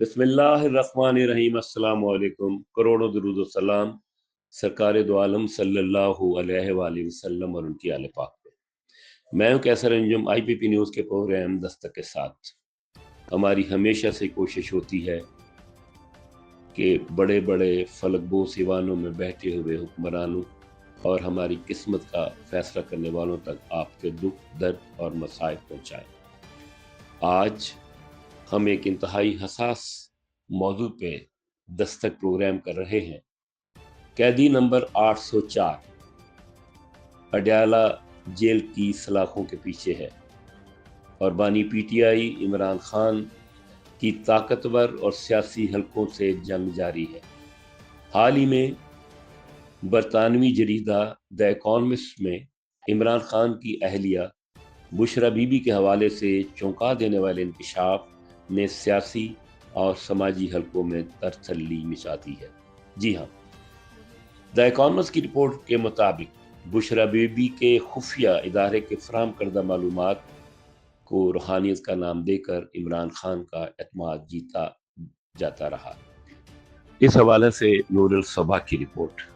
बिस्मिल्लाहिर्रहमानिर्रहीम। अस्सलाम वालेकुम। करोड़ों दुरूद व सलाम सरकार दो आलम सल्लल्लाहु अलैहि वसल्लम और उनकी आले पाक पे। मैं हूं कैसर अंजुम, IPP न्यूज़ के प्रोग्राम दस्तक के साथ। हमारी हमेशा से कोशिश होती है कि बड़े बड़े फलकबोस ईवानों में बहते हुए हुक्मरानों और हमारी किस्मत का फैसला करने वालों तक आपके दुख, दर्द और मसाइब पहुँचाएँ। आज हम एक इंतहाई हसास मौजू पे दस्तक प्रोग्राम कर रहे हैं। कैदी नंबर 804 अडयाला जेल की सलाखों के पीछे है और बानी PTI इमरान खान की ताकतवर और सियासी हलकों से जंग जारी है। हाल ही में बरतानवी जरीदा द इकॉनमिस्ट में इमरान खान की अहलिया बुशरा बीबी के हवाले से चौंका देने वाले इंकशाफ ने सियासी और समाजी हलकों में तरतल्ली मचा दी है। जी हाँ, द इकॉनमिस्ट की रिपोर्ट के मुताबिक बुशरा बीबी के खुफिया इदारे के फराहम करदा मालूमात को रूहानियत का नाम देकर इमरान खान का एतमाद जीता जाता रहा। इस हवाले से नूरुल सबा की रिपोर्ट।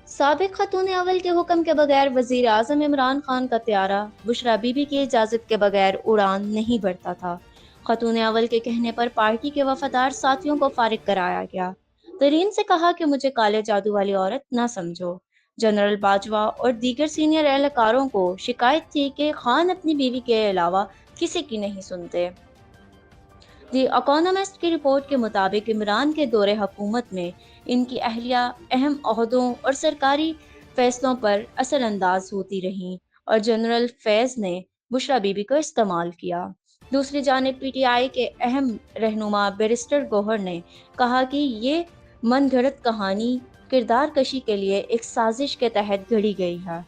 साबिक खातून अव्वल के हुक्म के बगैर वजीर आजम इमरान खान का त्यारा बुशरा बीबी की इजाज़त के बगैर उड़ान नहीं भरता था। खातून अव्वल के कहने पर पार्टी के वफादार साथियों को फारिग कराया गया। तरीन से कहा कि मुझे काले जादू वाली औरत न समझो। जनरल बाजवा और दीगर सीनियर एहलकारों को शिकायत थी कि खान अपनी बीवी के अलावा किसी की नहीं सुनते। दी इकोनॉमिस्ट की रिपोर्ट के मुताबिक इमरान के दौरे हुकूमत में इनकी अहलिया अहम ओहदों और सरकारी फैसलों पर असरअंदाज होती रहीं और जनरल फैज़ ने बुशरा बीबी को इस्तेमाल किया। दूसरी जानिब PTI के अहम रहनुमा बैरिस्टर गौहर ने कहा कि ये मनगढ़ंत कहानी किरदार कशी के लिए एक साजिश के तहत घड़ी गई है।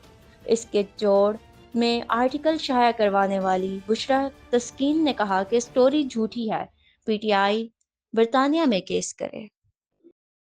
इसके जोड़ में आर्टिकल शाया करवाने वाली बुशरा तस्कीन ने कहा कि स्टोरी झूठी है। PTI बरतानिया में केस करे।